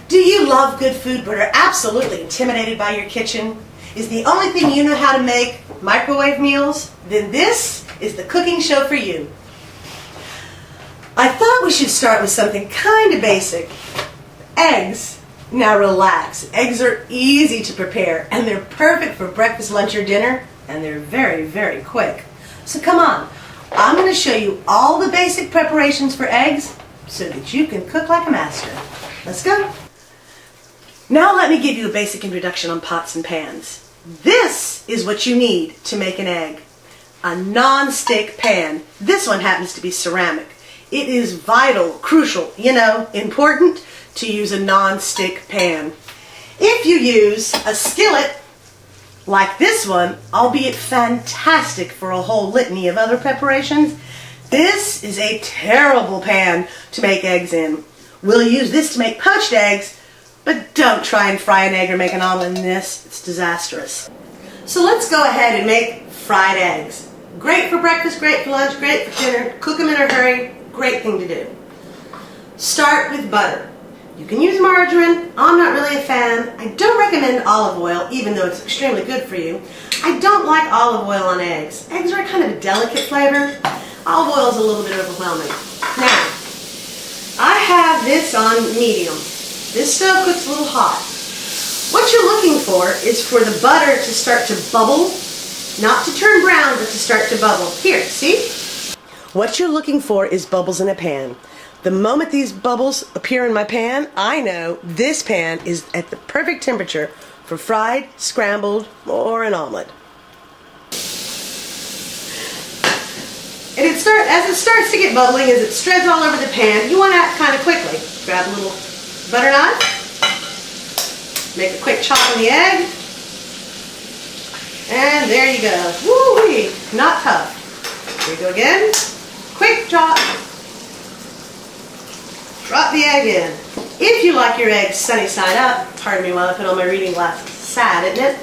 Do you love good food but are absolutely intimidated by your kitchen? Is the only thing you know how to make microwave meals? Then this is the cooking show for you. I thought we should start with something kind of basic. Eggs. Now relax. Eggs are easy to prepare and they're perfect for breakfast, lunch, or dinner, and they're very, very quick. So come on, I'm going to show you all the basic preparations for eggs so that you can cook like a master. Let's go. Now let me give you a basic introduction on pots and pans. This is what you need to make an egg. A non-stick pan. This one happens to be ceramic. It is vital, crucial, important to use a non-stick pan. If you use a skillet like this one, albeit fantastic for a whole litany of other preparations, this is a terrible pan to make eggs in. We'll use this to make poached eggs, but don't try and fry an egg or make an omelet in this. It's disastrous. So let's go ahead and make fried eggs. Great for breakfast, great for lunch, great for dinner. Cook them in a hurry. Great thing to do. Start with butter. You can use margarine. I'm not really a fan. I don't recommend olive oil, even though it's extremely good for you. I don't like olive oil on eggs. Eggs are kind of a delicate flavor. Olive oil is a little bit overwhelming. Now, I have this on medium. This stove cooks a little hot. What you're looking for is for the butter to start to bubble, not to turn brown, but to start to bubble. Here, see? What you're looking for is bubbles in a pan. The moment these bubbles appear in my pan, I know this pan is at the perfect temperature for fried, scrambled, or an omelet. And as it starts to get bubbling, as it spreads all over the pan, you want to act kind of quickly. Grab a little butter knife, make a quick chop on the egg, and there you go. Woo-wee, not tough. Here we go again. Quick drop. Drop the egg in. If you like your eggs sunny side up, pardon me while I put on my reading glasses, sad, isn't it?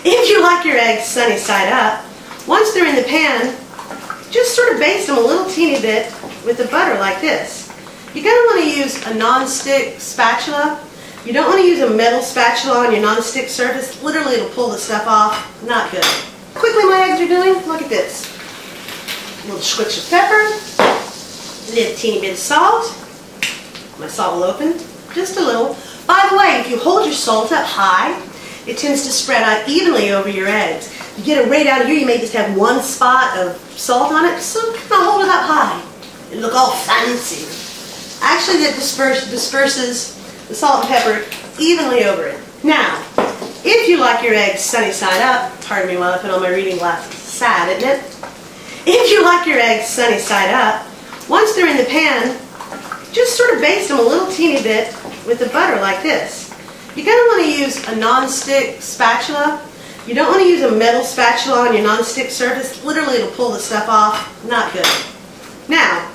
If you like your eggs sunny side up, once they're in the pan, just sort of baste them a little teeny bit with the butter like this. You're going to want to use a non-stick spatula. You don't want to use a metal spatula on your non-stick surface. Literally it'll pull the stuff off. Not good. Quickly my eggs are doing, look at this. A little squitch of pepper, a little teeny bit of salt. My salt will open, just a little. By the way, if you hold your salt up high, it tends to spread out evenly over your eggs. You get it right out here, you may just have one spot of salt on it, so kind of hold it up high. It'll look all fancy. Actually, that disperses the salt and pepper evenly over it. Now, if you like your eggs sunny side up, pardon me while I put on my reading glasses, sad, isn't it? If you like your eggs sunny side up, once they're in the pan, just sort of baste them a little teeny bit with the butter like this. You're going to want to use a non-stick spatula. You don't want to use a metal spatula on your non-stick surface. Literally it'll pull the stuff off. Not good. Now,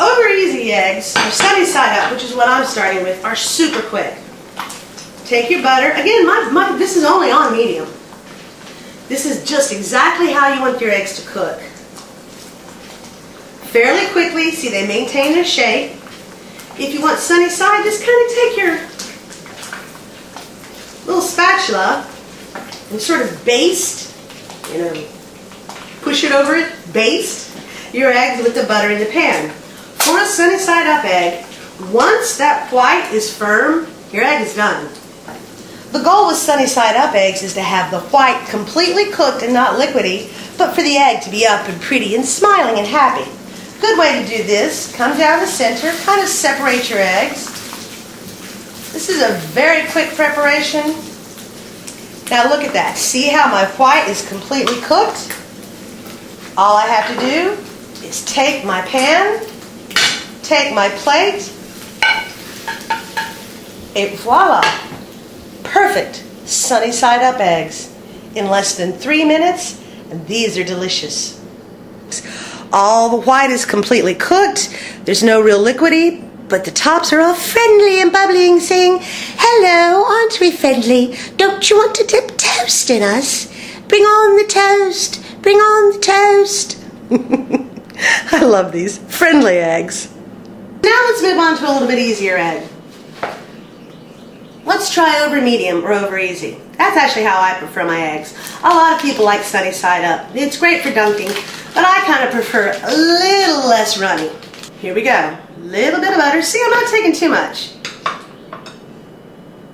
over easy eggs, or sunny side up, which is what I'm starting with, are super quick. Take your butter. Again, this is only on medium. This is just exactly how you want your eggs to cook. Fairly quickly, see they maintain their shape. If you want sunny side, just kind of take your little spatula and sort of baste, push it over it, baste your eggs with the butter in the pan. For a sunny side up egg, once that white is firm, your egg is done. The goal with sunny side up eggs is to have the white completely cooked and not liquidy, but for the egg to be up and pretty and smiling and happy. Good way to do this, come down the center, kind of separate your eggs. This is a very quick preparation. Now look at that. See how my white is completely cooked? All I have to do is take my pan, take my plate, et voila! Perfect sunny side up eggs in less than 3 minutes, and these are delicious. All the white is completely cooked. There's no real liquidy, but the tops are all friendly and bubbling, saying, "Hello, aren't we friendly? Don't you want to dip toast in us? Bring on the toast. Bring on the toast." I I love these friendly eggs. Now let's move on to a little bit easier egg. Let's try over medium or over easy. That's actually how I prefer my eggs. A lot of people like sunny side up. It's great for dunking, but I kind of prefer a little less runny. Here we go. Little bit of butter. See, I'm not taking too much.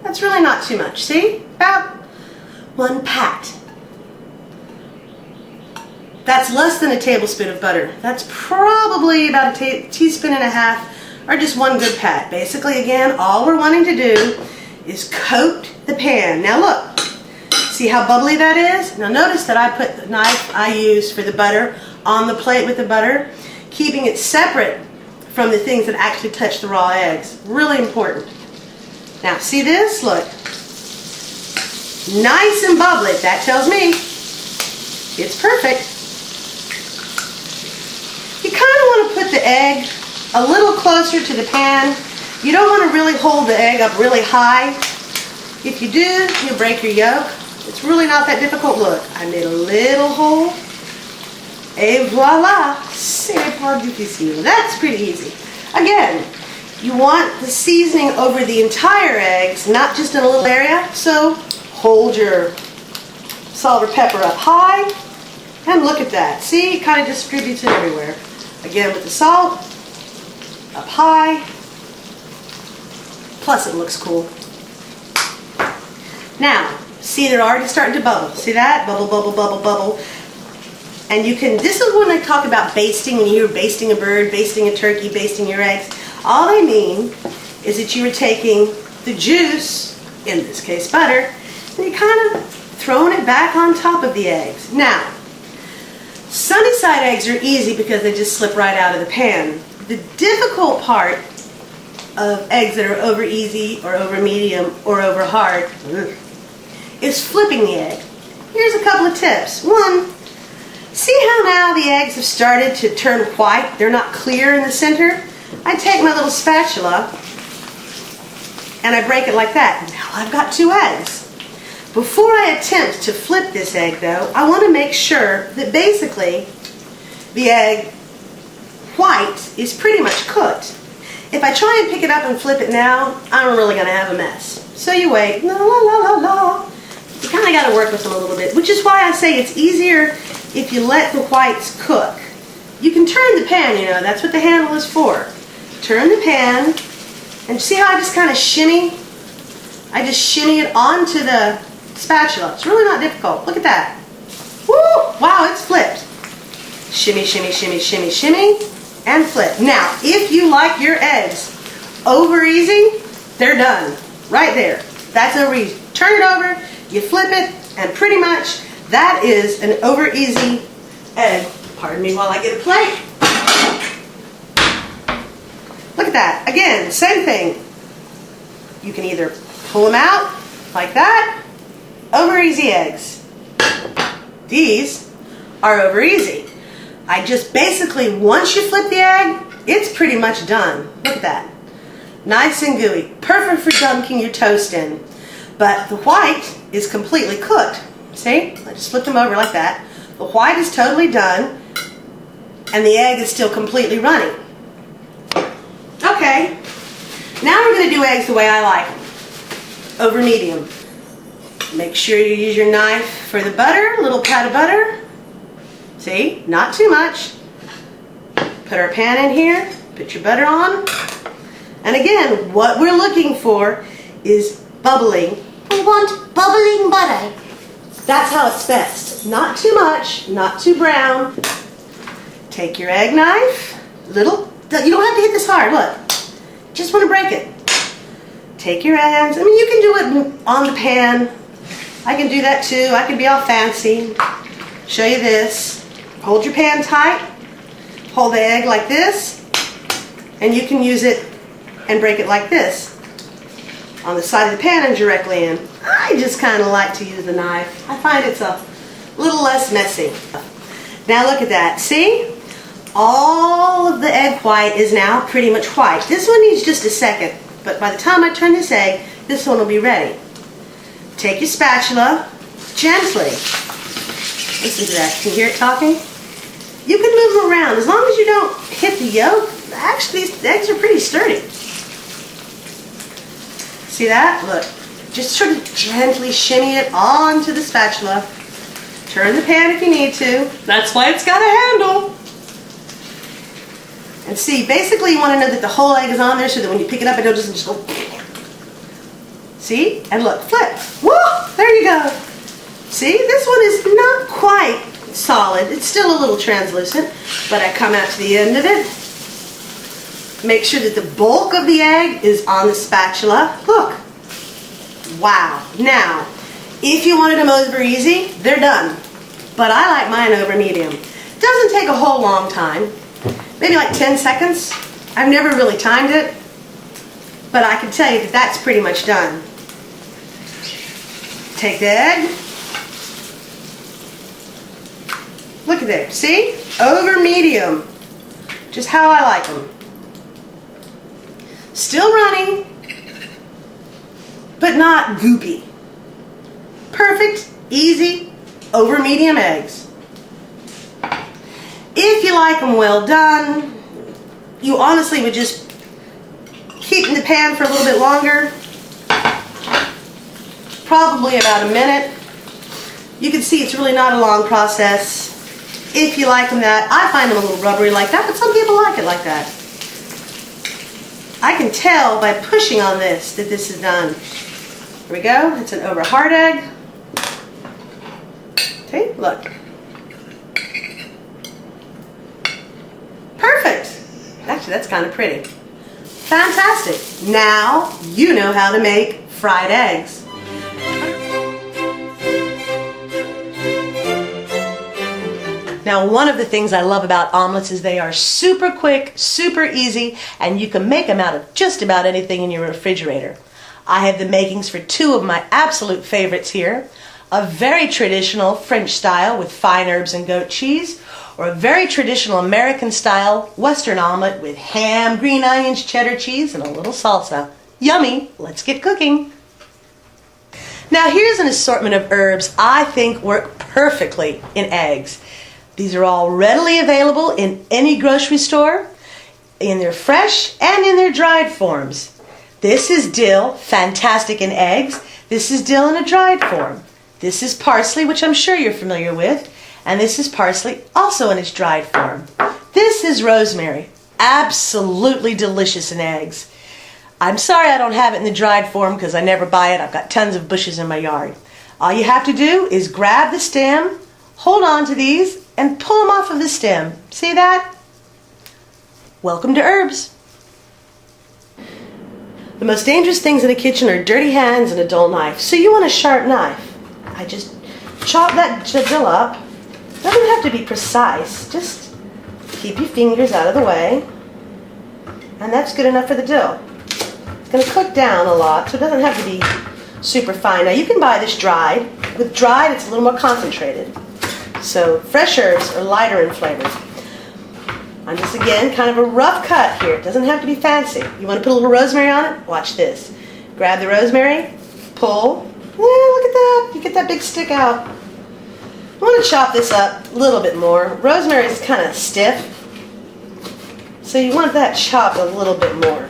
That's really not too much. See? About one pat. That's less than a tablespoon of butter. That's probably about a teaspoon and a half, or just one good pat. Basically, again, all we're wanting to do is coat the pan. Now look, see how bubbly that is? Now notice that I put the knife I used for the butter on the plate with the butter, keeping it separate from the things that actually touch the raw eggs. Really important. Now see this? Look. Nice and bubbly. That tells me it's perfect. You kind of want to put the egg a little closer to the pan. You don't want to really hold the egg up really high. If you do, you'll break your yolk. It's really not that difficult. Look, I made a little hole. Et voila! C'est pas difficile. That's pretty easy. Again, you want the seasoning over the entire eggs, not just in a little area. So hold your salt or pepper up high. And look at that. See, it kind of distributes it everywhere. Again, with the salt, up high. Plus it looks cool. Now, see, they're already starting to bubble. See that? Bubble, bubble, bubble, bubble. And you can, this is when I talk about basting, when you hear basting a bird, basting a turkey, basting your eggs. All I mean is that you are taking the juice, in this case butter, and you're kind of throwing it back on top of the eggs. Now, sunny side eggs are easy because they just slip right out of the pan. The difficult part of eggs that are over easy or over medium or over hard is flipping the egg. Here's a couple of tips. One, see how now the eggs have started to turn white? They're not clear in the center. I take my little spatula and I break it like that. Now I've got two eggs. Before I attempt to flip this egg though, I want to make sure that basically the egg white is pretty much cooked. If I try and pick it up and flip it now, I'm really going to have a mess. So you wait. La la la la la. You kind of got to work with them a little bit, which is why I say it's easier if you let the whites cook. You can turn the pan, you know, that's what the handle is for. Turn the pan, and see how I just kind of shimmy? I just shimmy it onto the spatula. It's really not difficult. Look at that. Woo! Wow, it's flipped. Shimmy, shimmy, shimmy, shimmy, shimmy, and flip. Now, if you like your eggs over easy, they're done. Right there. That's over easy. Turn it over, you flip it, and pretty much that is an over easy egg. Pardon me while I get a plate. Look at that. Again, same thing. You can either pull them out like that. Over easy eggs. These are over easy. I just basically, once you flip the egg, it's pretty much done. Look at that. Nice and gooey. Perfect for dunking your toast in. But the white is completely cooked. See? I just flipped them over like that. The white is totally done, and the egg is still completely runny. Okay. Now we're going to do eggs the way I like them. Over medium. Make sure you use your knife for the butter, a little pat of butter. See, not too much. Put our pan in here, put your butter on. And again, what we're looking for is bubbling. We want bubbling butter. That's how it's best. Not too much, not too brown. Take your egg knife, you don't have to hit this hard, look. Just want to break it. Take your eggs, I mean you can do it on the pan. I can do that too, I can be all fancy. Show you this. Hold your pan tight, hold the egg like this, and you can use it and break it like this. On the side of the pan and directly in. I just kind of like to use the knife. I find it's a little less messy. Now look at that, see? All of the egg white is now pretty much white. This one needs just a second, but by the time I turn this egg, this one will be ready. Take your spatula, gently. Listen to that, can you hear it talking? you can move them around. As long as you don't hit the yolk, actually these eggs are pretty sturdy. See that? Look, just sort of gently shimmy it onto the spatula. Turn the pan if you need to. That's why it's got a handle. And see, basically you want to know that the whole egg is on there so that when you pick it up, it doesn't just go. See? And look, flip. Woo! There you go. See, this one is not quite solid. It's still a little translucent, but I come out to the end of it. Make sure that the bulk of the egg is on the spatula. Look. Wow. Now, if you wanted them over easy, they're done. But I like mine over medium. Doesn't take a whole long time. Maybe like 10 seconds. I've never really timed it, but I can tell you that that's pretty much done. Take the egg. Look at there. See? Over medium. Just how I like them. Still running, but not goopy. Perfect, easy, over medium eggs. If you like them well done, you honestly would just keep in the pan for a little bit longer. Probably about a minute. You can see it's really not a long process. If you like them that, I find them a little rubbery like that, but some people like it like that. I can tell by pushing on this that this is done. Here we go. It's an over hard egg. Okay, look. Perfect. Actually, that's kind of pretty. Fantastic. Now you know how to make fried eggs. Now, one of the things I love about omelets is they are super quick, super easy, and you can make them out of just about anything in your refrigerator. I have the makings for two of my absolute favorites here. A very traditional French style with fine herbs and goat cheese, or a very traditional American style Western omelet with ham, green onions, cheddar cheese, and a little salsa. Yummy! Let's get cooking. Now, here's an assortment of herbs I think work perfectly in eggs. These are all readily available in any grocery store, in their fresh and in their dried forms. This is dill, fantastic in eggs. This is dill in a dried form. This is parsley, which I'm sure you're familiar with, and this is parsley also in its dried form. This is rosemary, absolutely delicious in eggs. I'm sorry I don't have it in the dried form because I never buy it. I've got tons of bushes in my yard. All you have to do is grab the stem, hold on to these, and pull them off of the stem. See that? Welcome to herbs. The most dangerous things in the kitchen are dirty hands and a dull knife. So you want a sharp knife. I just chop that dill up. Doesn't have to be precise. Just keep your fingers out of the way. And that's good enough for the dill. It's going to cook down a lot, so it doesn't have to be super fine. Now you can buy this dried. With dried, it's a little more concentrated. So fresh herbs are lighter in flavor. I'm just, again, kind of a rough cut here. It doesn't have to be fancy. You want to put a little rosemary on it? Watch this. Grab the rosemary, pull. Look at that. You get that big stick out. I want to chop this up a little bit more. Rosemary is kind of stiff, so you want that chopped a little bit more.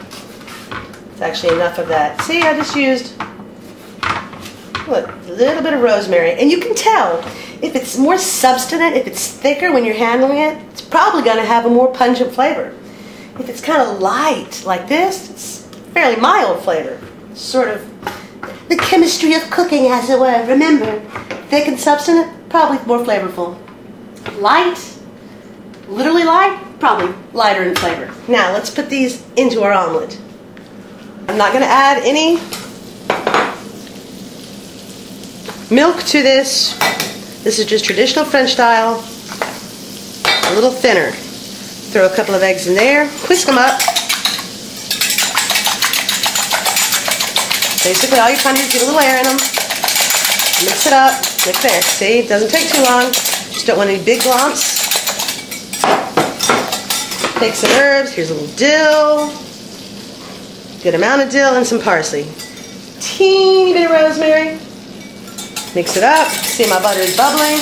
It's actually enough of that. See, I just used a little bit of rosemary. And you can tell if it's more substantive, if it's thicker when you're handling it, it's probably going to have a more pungent flavor. If it's kind of light like this, it's fairly mild flavor. Sort of the chemistry of cooking, as it were. Remember, thick and substantive, probably more flavorful. Light, literally light, probably lighter in flavor. Now, let's put these into our omelet. I'm not going to add any milk to this. This is just traditional French style, a little thinner. Throw a couple of eggs in there, whisk them up. Basically, all you're trying to do is get a little air in them. Mix it up. Mix there. See, it doesn't take too long. Just don't want any big glomps. Take some herbs. Here's a little dill. Good amount of dill and some parsley. Teeny bit of rosemary. Mix it up. See, my butter is bubbling.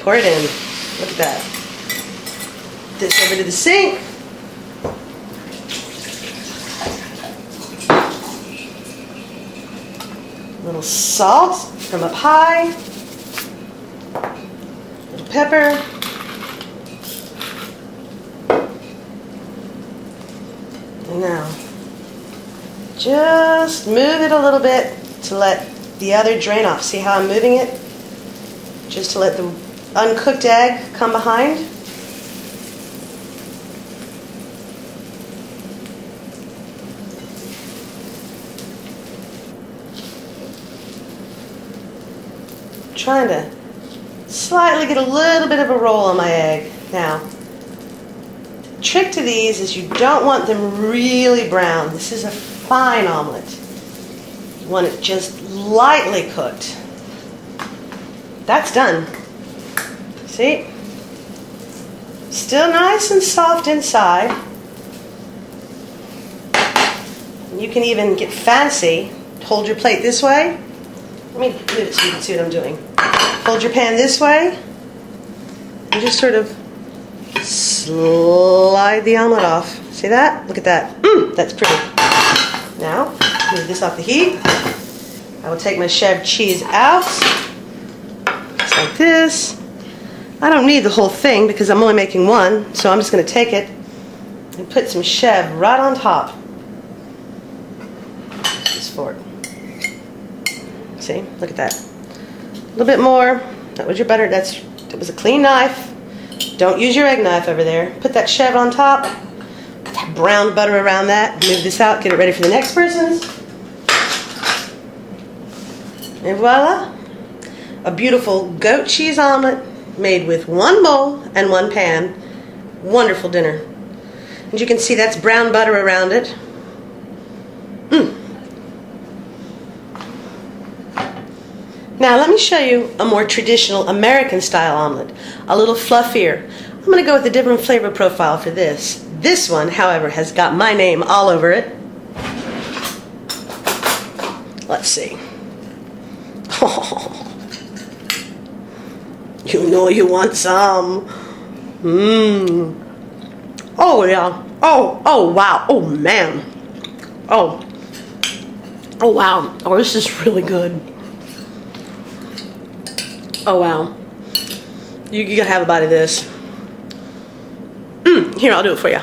pour it in. Look at that. This over to the sink. A little salt from up high. A little pepper. And now, just move it a little bit to let the other drain off. See how I'm moving it? Just to let the uncooked egg come behind. Trying to slightly get a little bit of a roll on my egg. Now, the trick to these is you don't want them really brown. This is a fine omelet. You want it just lightly cooked. That's done. See? Still nice and soft inside. You can even get fancy. Hold your plate this way. Let me move it so you can see what I'm doing. Hold your pan this way. And just sort of slide the omelet off. See that? Look at that. That's pretty. Now, move this off the heat. I will take my cheddar cheese out. Just like this. I don't need the whole thing because I'm only making one, so I'm just going to take it and put some cheddar right on top. This fork. See? Look at that. A little bit more. That was your butter. That was a clean knife. Don't use your egg knife over there. Put that cheddar on top. Put that brown butter around that. Move this out. Get it ready for the next person's. And voila. A beautiful goat cheese omelet made with one bowl and one pan. Wonderful dinner. And you can see that's brown butter around it. Now let me show you a more traditional American style omelet, a little fluffier. I'm going to go with a different flavor profile for this. This one, however, has got my name all over it. Let's see. Oh, you know you want some. Oh yeah. Oh wow. Oh man. Oh wow. Oh, this is really good. Oh wow. You gotta have a bite of this. Here, I'll do it for you.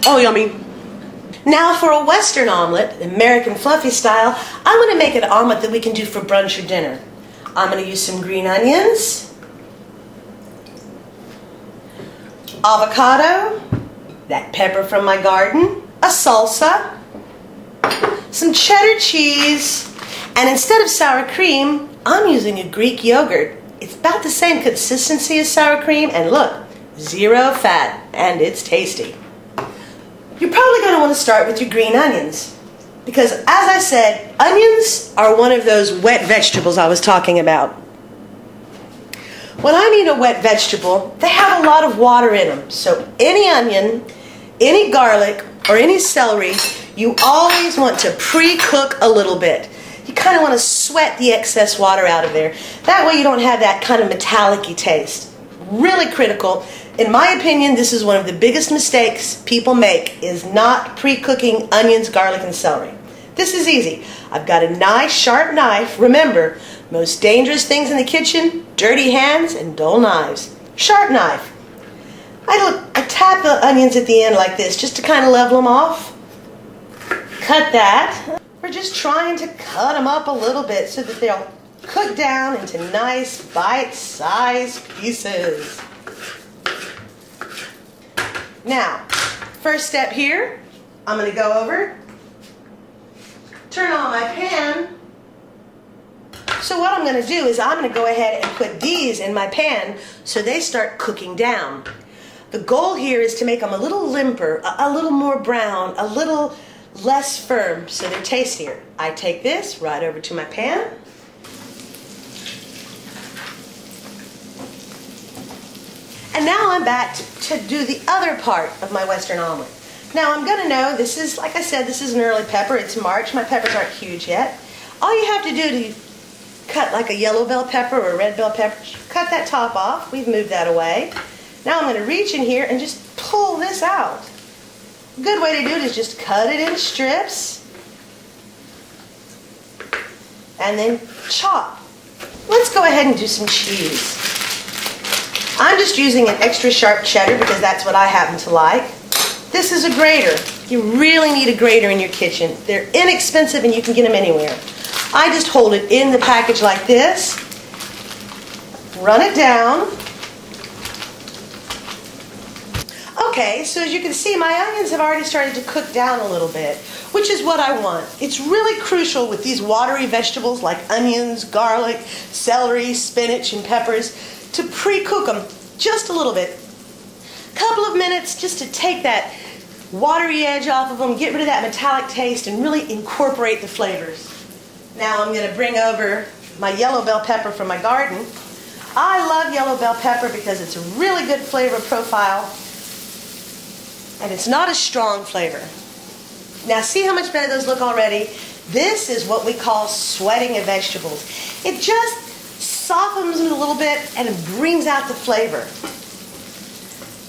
Oh, yummy. Now for a Western omelet, American fluffy style, I'm going to make an omelet that we can do for brunch or dinner. I'm going to use some green onions, avocado, that pepper from my garden, a salsa, some cheddar cheese, and instead of sour cream, I'm using a Greek yogurt. It's about the same consistency as sour cream, and look, 0 fat, and it's tasty. You're probably going to want to start with your green onions, because as I said, onions are one of those wet vegetables I was talking about. When I mean a wet vegetable, they have a lot of water in them, so any onion, any garlic, or any celery, you always want to pre-cook a little bit. You kind of want to sweat the excess water out of there. That way you don't have that kind of metallic-y taste. Really critical. In my opinion, this is one of the biggest mistakes people make, is not pre-cooking onions, garlic, and celery. This is easy. I've got a nice sharp knife. Remember, most dangerous things in the kitchen, dirty hands and dull knives. Sharp knife. I tap the onions at the end like this just to kind of level them off. Cut that. We're just trying to cut them up a little bit so that they'll cook down into nice bite-sized pieces. Now, first step here, I'm going to go over, turn on my pan. So what I'm going to do is I'm going to go ahead and put these in my pan so they start cooking down. The goal here is to make them a little limper, a little more brown, a little less firm, so they're tastier. I take this right over to my pan. And now I'm back to do the other part of my Western omelet. Now I'm going to know, this is, like I said, this is an early pepper. It's March. My peppers aren't huge yet. All you have to do to cut like a yellow bell pepper or a red bell pepper. Cut that top off. We've moved that away. Now I'm going to reach in here and just pull this out. A good way to do it is just cut it in strips and then chop. Let's go ahead and do some cheese. I'm just using an extra sharp cheddar because that's what I happen to like. This is a grater. You really need a grater in your kitchen. They're inexpensive and you can get them anywhere. I just hold it in the package like this, run it down. Okay, so as you can see, my onions have already started to cook down a little bit, which is what I want. It's really crucial with these watery vegetables like onions, garlic, celery, spinach, and peppers to pre-cook them just a little bit. A couple of minutes just to take that watery edge off of them, get rid of that metallic taste, and really incorporate the flavors. Now I'm going to bring over my yellow bell pepper from my garden. I love yellow bell pepper because it's a really good flavor profile and it's not a strong flavor. Now see how much better those look already? This is what we call sweating of vegetables. It just softens them a little bit and it brings out the flavor.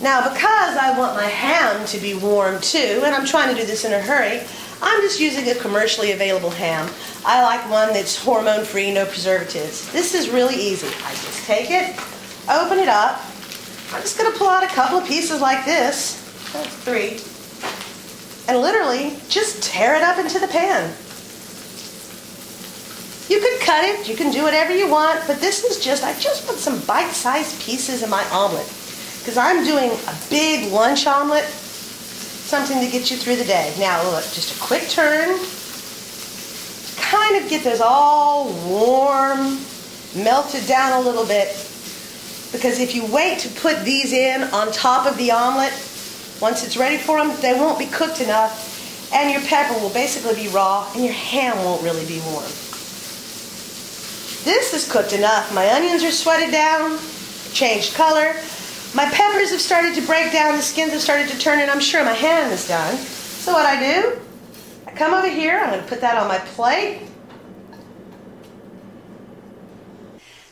Now because I want my ham to be warm too, and I'm trying to do this in a hurry, I'm just using a commercially available ham. I like one that's hormone-free, no preservatives. This is really easy. I just take it, open it up. I'm just going to pull out a couple of pieces like this. That's 3. And literally just tear it up into the pan. You could cut it, you can do whatever you want, but this is just, I just put some bite-sized pieces in my omelet. Because I'm doing a big lunch omelet, something to get you through the day. Now look, just a quick turn. Kind of get those all warm, melted down a little bit. Because if you wait to put these in on top of the omelet, once it's ready for them, they won't be cooked enough, and your pepper will basically be raw, and your ham won't really be warm. This is cooked enough. My onions are sweated down, changed color. My peppers have started to break down, the skins have started to turn, and I'm sure my ham is done. So what I do, I come over here, I'm going to put that on my plate.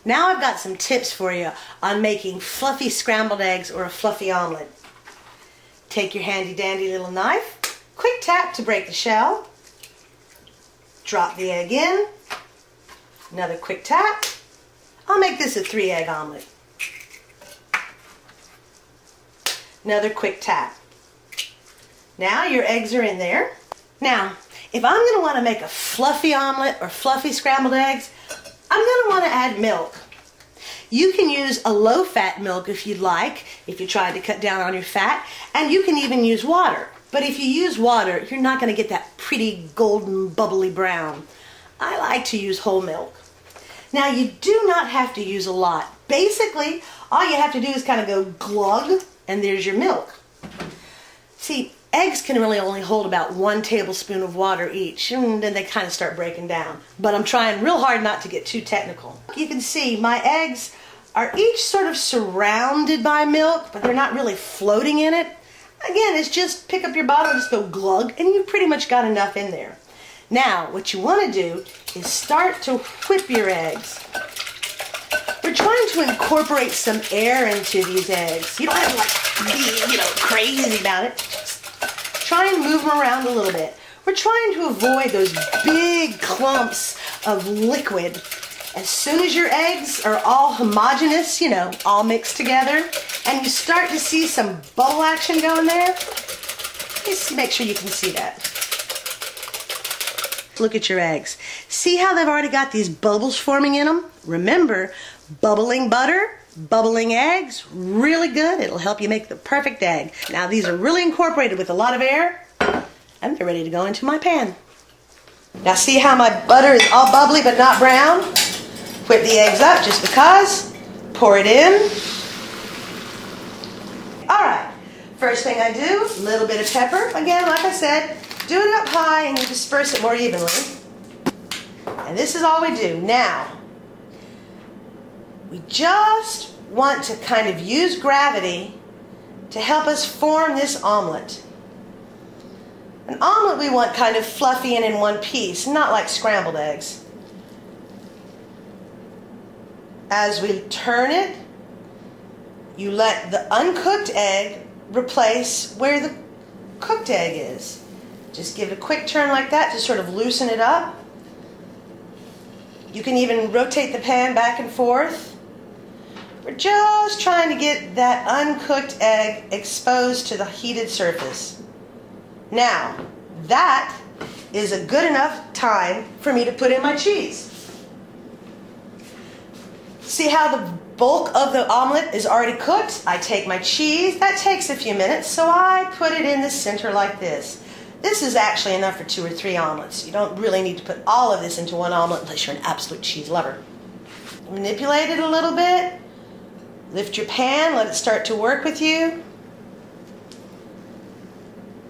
Now I've got some tips for you on making fluffy scrambled eggs or a fluffy omelet. Take your handy dandy little knife, quick tap to break the shell, drop the egg in, another quick tap. I'll make this a 3-egg omelet. Another quick tap. Now your eggs are in there. Now, if I'm going to want to make a fluffy omelet or fluffy scrambled eggs, I'm going to want to add milk. You can use a low-fat milk if you'd like, if you tried to cut down on your fat, and you can even use water. But if you use water, you're not going to get that pretty golden bubbly brown. I like to use whole milk. Now you do not have to use a lot. Basically, all you have to do is kind of go glug, and there's your milk. See, eggs can really only hold about 1 tablespoon of water each, and then they kind of start breaking down. But I'm trying real hard not to get too technical. You can see my eggs are each sort of surrounded by milk, but they're not really floating in it. Again, it's just pick up your bottle, just go glug, and you've pretty much got enough in there. Now, what you want to do is start to whip your eggs. We're trying to incorporate some air into these eggs. You don't have to be, crazy about it. Just try and move them around a little bit. We're trying to avoid those big clumps of liquid. As soon as your eggs are all homogeneous, all mixed together, and you start to see some bubble action going there, just make sure you can see that. Look at your eggs. See how they've already got these bubbles forming in them? Remember, bubbling butter, bubbling eggs, really good. It'll help you make the perfect egg. Now these are really incorporated with a lot of air, and they're ready to go into my pan. Now see how my butter is all bubbly but not brown? Whip the eggs up just because. Pour it in. Alright, first thing I do, a little bit of pepper. Again, like I said, do it up high and you disperse it more evenly. And this is all we do. Now, we just want to kind of use gravity to help us form this omelet. An omelet we want kind of fluffy and in one piece, not like scrambled eggs. As we turn it, you let the uncooked egg replace where the cooked egg is. Just give it a quick turn like that to sort of loosen it up. You can even rotate the pan back and forth. We're just trying to get that uncooked egg exposed to the heated surface. Now, that is a good enough time for me to put in my cheese. See how the bulk of the omelet is already cooked? I take my cheese. That takes a few minutes, so I put it in the center like this. This is actually enough for 2 or 3 omelets. You don't really need to put all of this into one omelet unless you're an absolute cheese lover. Manipulate it a little bit. Lift your pan, let it start to work with you.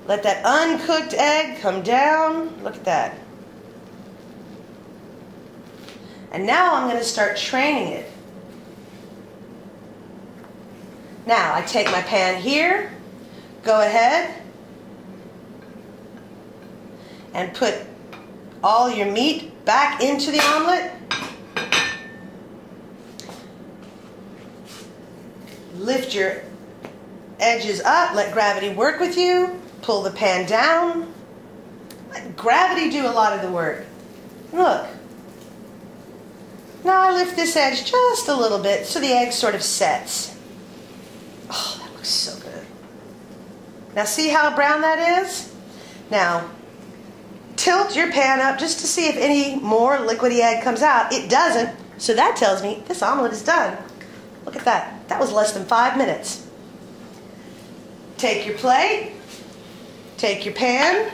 Let that uncooked egg come down. Look at that. And now I'm going to start training it. Now I take my pan here, go ahead and put all your meat back into the omelet. Lift your edges up, let gravity work with you. Pull the pan down. Let gravity do a lot of the work. Look. Now I lift this edge just a little bit so the egg sort of sets. Oh, that looks so good. Now see how brown that is? Now, tilt your pan up just to see if any more liquidy egg comes out. It doesn't, so that tells me this omelet is done. Look at that. That was less than 5 minutes. Take your plate, take your pan,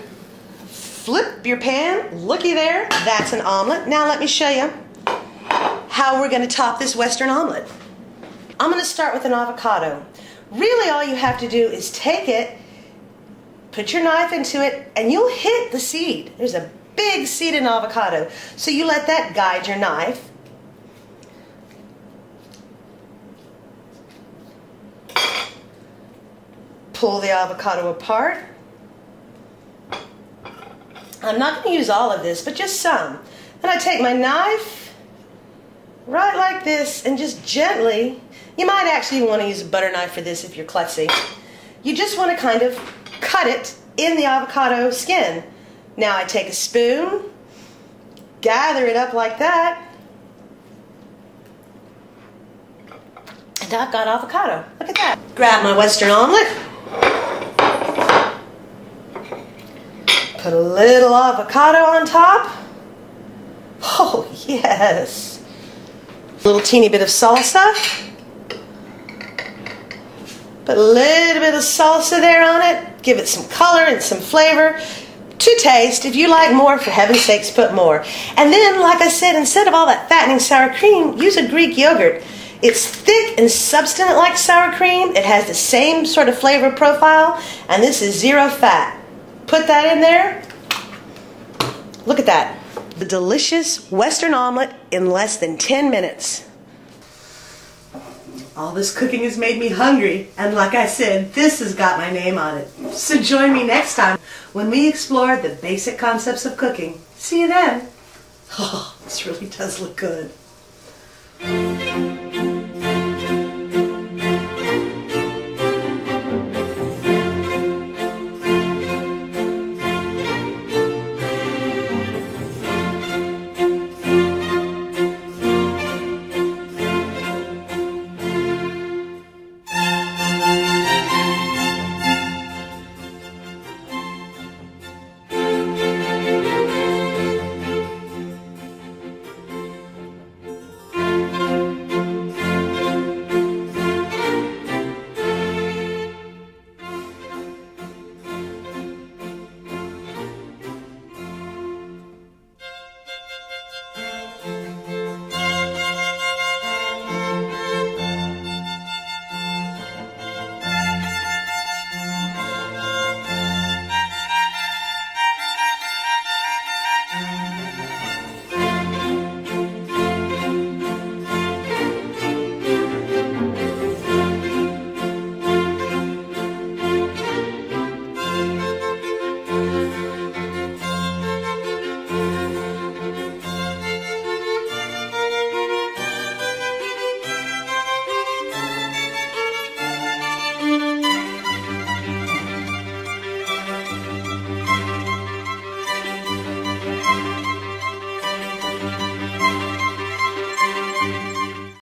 flip your pan, looky there, that's an omelet. Now let me show you how we're going to top this Western omelet. I'm going to start with an avocado. Really all you have to do is take it, put your knife into it, and you'll hit the seed. There's a big seed in avocado, so you let that guide your knife. Pull the avocado apart. I'm not going to use all of this, but just some. Then I take my knife, right like this, and just gently, you might actually want to use a butter knife for this if you're klutzy. You just want to kind of cut it in the avocado skin. Now I take a spoon, gather it up like that, and I've got avocado. Look at that. Grab my Western omelet, put a little avocado on top. Oh yes. A little teeny bit of salsa. Put a little bit of salsa there on it. Give it some color and some flavor. To taste. If you like more, for heaven's sakes, put more. And then, like I said, instead of all that fattening sour cream, use a Greek yogurt. It's thick and substantive like sour cream. It has the same sort of flavor profile. And this is 0 fat. Put that in there. Look at that. The delicious Western omelet in less than 10 minutes. All this cooking has made me hungry, and like I said, this has got my name on it. So join me next time when we explore the basic concepts of cooking. See you then. Oh, this really does look good.